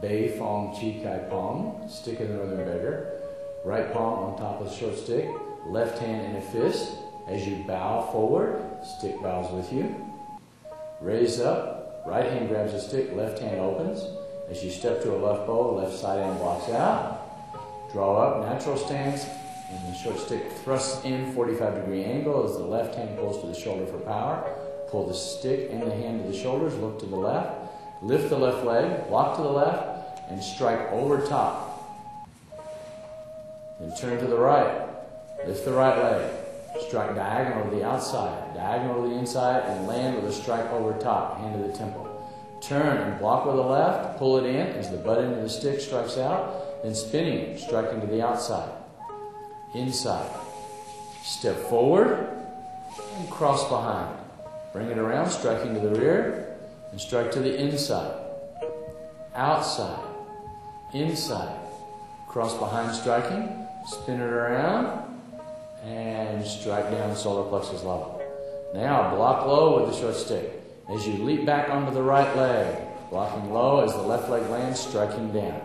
Bei Fong Chi Kai Pong, stick of the Northern Beggar. Right palm on top of the short stick, left hand in a fist. As you bow forward, stick bows with you. Raise up, right hand grabs the stick, left hand opens. As you step to a left bow, left side hand blocks out. Draw up, natural stance, and the short stick thrusts in 45-degree angle as the left hand pulls to the shoulder for power. Pull the stick and the hand to the shoulders, look to the left. Lift the left leg, block to the left, and strike over top. Then turn to the right. Lift the right leg. Strike diagonal to the outside, diagonal to the inside, and land with a strike over top, hand to the temple. Turn and block with the left, pull it in as the butt end of the stick strikes out, then spinning, striking to the outside. Inside. Step forward and cross behind. Bring it around, striking to the rear, and strike to the inside. Outside. Inside. Cross behind striking, spin it around, and strike down solar plexus level. Now block low with the short stick. As you leap back onto the right leg, blocking low as the left leg lands, striking down.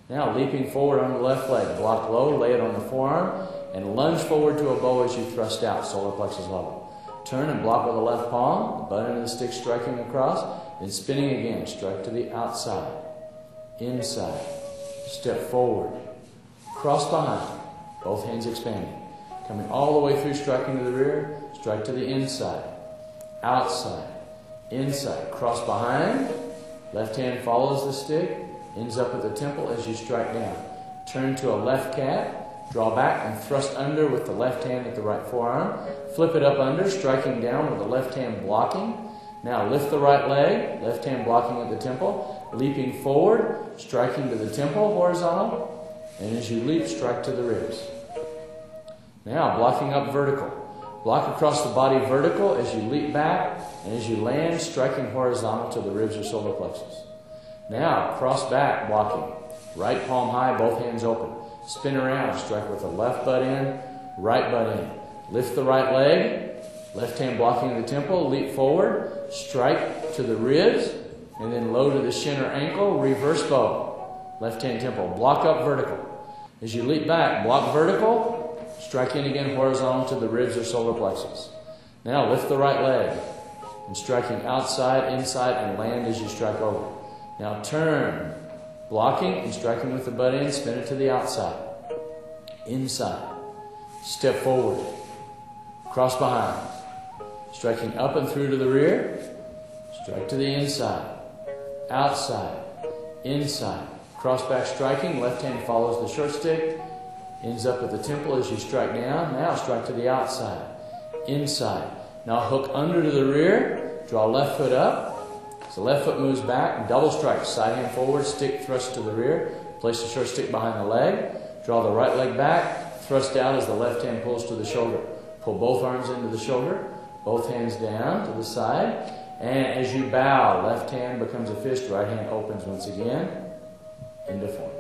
Now leaping forward on the left leg, block low, lay it on the forearm, and lunge forward to a bow as you thrust out, solar plexus level. Turn and block with the left palm, the butt end of the stick striking across, then spinning again, strike to the outside, inside, step forward, cross behind, both hands expanding. Coming all the way through, striking to the rear, strike to the inside, outside, inside, cross behind, left hand follows the stick, ends up at the temple as you strike down. Turn to a left cat, draw back and thrust under with the left hand at the right forearm, flip it up under, striking down with the left hand blocking. Now lift the right leg, left hand blocking at the temple, leaping forward, striking to the temple, horizontal, and as you leap, strike to the ribs. Now, blocking up vertical. Block across the body vertical as you leap back, and as you land, striking horizontal to the ribs or solar plexus. Now, cross back, blocking. Right palm high, both hands open. Spin around, strike with the left butt end, right butt end. Lift the right leg, left hand blocking the temple, leap forward, strike to the ribs, and then low to the shin or ankle, reverse bow. Left hand temple, block up vertical. As you leap back, block vertical, strike in again horizontal to the ribs or solar plexus. Now lift the right leg and striking outside, inside, and land as you strike over. Now turn, blocking and striking with the butt end, spin it to the outside, inside, step forward, cross behind, striking up and through to the rear, strike to the inside, outside, inside, cross back striking, left hand follows the short stick, ends up at the temple as you strike down. Now strike to the outside, inside. Now hook under to the rear, draw left foot up. So left foot moves back, double strike, side hand forward, stick thrust to the rear. Place the short stick behind the leg. Draw the right leg back, thrust out as the left hand pulls to the shoulder. Pull both arms into the shoulder, both hands down to the side. And as you bow, left hand becomes a fist, right hand opens once again into form.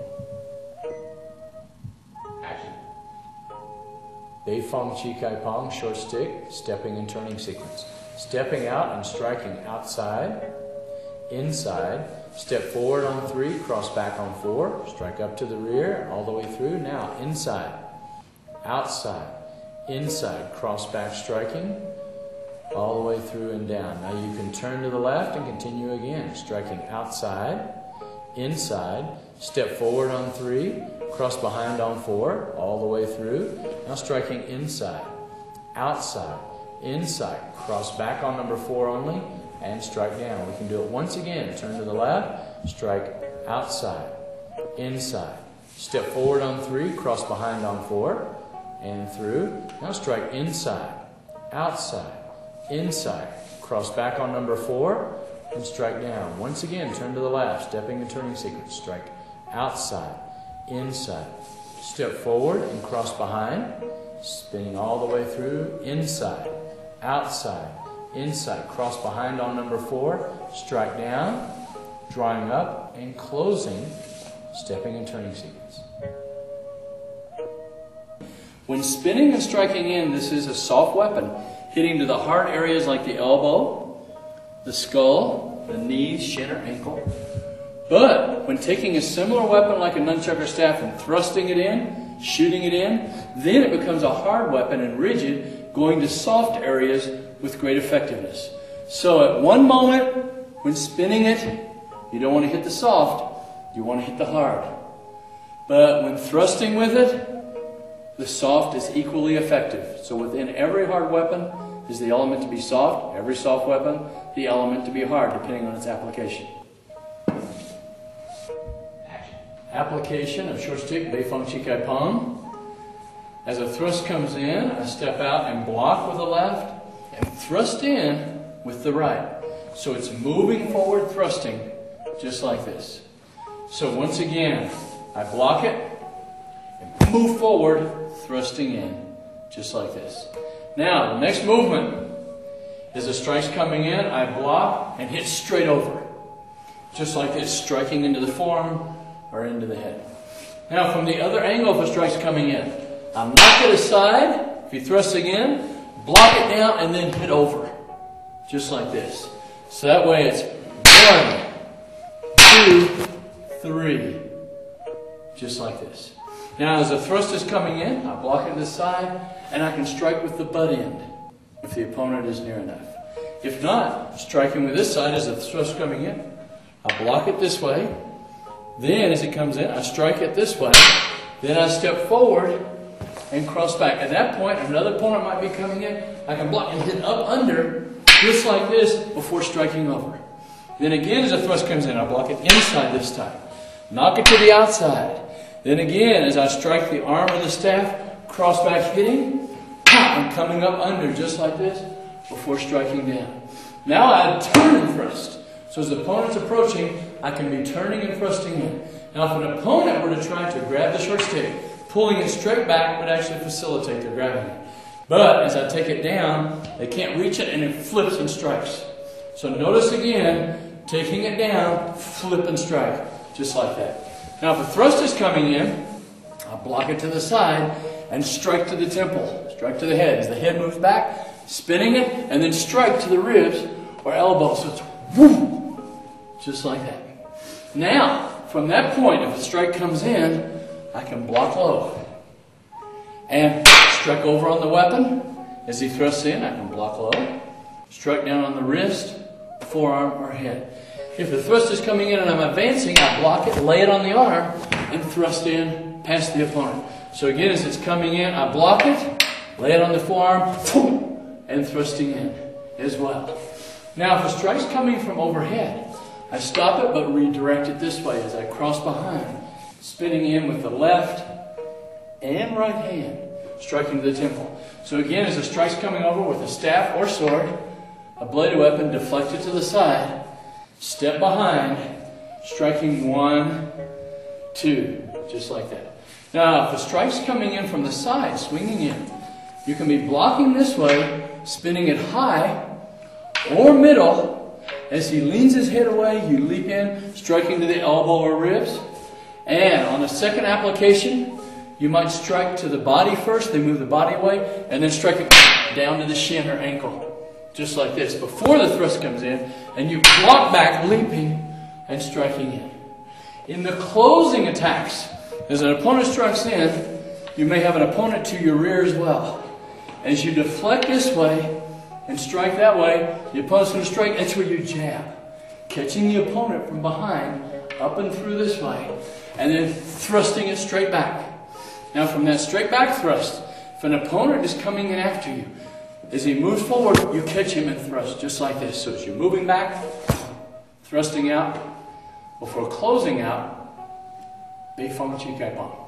Bei Fong Chi Kai Pong, short stick, stepping and turning sequence. Stepping out and striking outside, inside, step forward on 3, cross back on 4, strike up to the rear, all the way through. Now inside, outside, inside, cross back striking, all the way through and down. Now you can turn to the left and continue again, striking outside, inside, step forward on 3, cross behind on 4, all the way through. Now striking inside, outside, inside, cross back on number 4 only, and strike down. We can do it once again. Turn to the left, strike outside, inside, step forward on 3, cross behind on 4, and through. Now strike inside, outside, inside, cross back on number 4, and strike down. Once again, turn to the left, stepping and turning sequence. Strike outside, inside, step forward and cross behind, spinning all the way through, inside, outside, inside, cross behind on number 4, strike down, drawing up and closing, stepping and turning sequence. When spinning and striking in, this is a soft weapon, hitting to the hard areas like the elbow, the skull, the knees, shin or ankle. But when taking a similar weapon like a nunchuck or staff and thrusting it in, shooting it in, then it becomes a hard weapon and rigid, going to soft areas with great effectiveness. So at one moment, when spinning it, you don't want to hit the soft, you want to hit the hard. But when thrusting with it, the soft is equally effective. So within every hard weapon is the element to be soft, every soft weapon, the element to be hard, depending on its application. Application of short stick Bei Feng Chi Kai Pong. As a thrust comes in, I step out and block with the left and thrust in with the right. So it's moving forward, thrusting, just like this. So once again, I block it and move forward, thrusting in, just like this. Now, the next movement is the strike's coming in, I block and hit straight over. Just like this, striking into the forearm or into the head. Now, from the other angle, if a strike's coming in, I knock it aside, if you thrust again, block it down, and then hit over. Just like this. So that way it's 1, 2, 3. Just like this. Now, as the thrust is coming in, I block it to the side, and I can strike with the butt end if the opponent is near enough. If not, striking with this side as the thrust is coming in, I block it this way. Then, as it comes in, I strike it this way. Then I step forward and cross back. At that point, another opponent might be coming in. I can block and hit up under, just like this, before striking over. Then again, as the thrust comes in, I block it inside this time. Knock it to the outside. Then again, as I strike the arm or the staff, cross back hitting, and coming up under, just like this, before striking down. Now I turn and thrust. So as the opponent's approaching, I can be turning and thrusting in. Now if an opponent were to try to grab the short stick, pulling it straight back would actually facilitate their grabbing it. But as I take it down, they can't reach it and it flips and strikes. So notice again, taking it down, flip and strike, just like that. Now if a thrust is coming in, I'll block it to the side and strike to the temple, strike to the head. As the head moves back, spinning it, and then strike to the ribs or elbow. So it's whoo! Just like that. Now, from that point, if a strike comes in, I can block low. And strike over on the weapon. As he thrusts in, I can block low. Strike down on the wrist, forearm, or head. If the thrust is coming in and I'm advancing, I block it, lay it on the arm, and thrust in past the opponent. So again, as it's coming in, I block it, lay it on the forearm, and thrusting in as well. Now, if a strike's coming from overhead, I stop it but redirect it this way as I cross behind, spinning in with the left and right hand, striking to the temple. So again, as the strike's coming over with a staff or sword, a bladed weapon, deflect it to the side, step behind, striking 1, 2, just like that. Now, if the strike's coming in from the side, swinging in, you can be blocking this way, spinning it high or middle. As he leans his head away, you leap in, striking to the elbow or ribs. And on the second application, you might strike to the body first, then move the body away, and then strike it down to the shin or ankle. Just like this, before the thrust comes in, and you block back, leaping and striking in. In the closing attacks, as an opponent strikes in, you may have an opponent to your rear as well. As you deflect this way and strike that way, the opponent's going to strike, that's where you jab. Catching the opponent from behind, up and through this way, and then thrusting it straight back. Now from that straight back thrust, if an opponent is coming in after you, as he moves forward, you catch him and thrust, just like this. So as you're moving back, thrusting out, before closing out, Bei Feng Chi Kai Pong.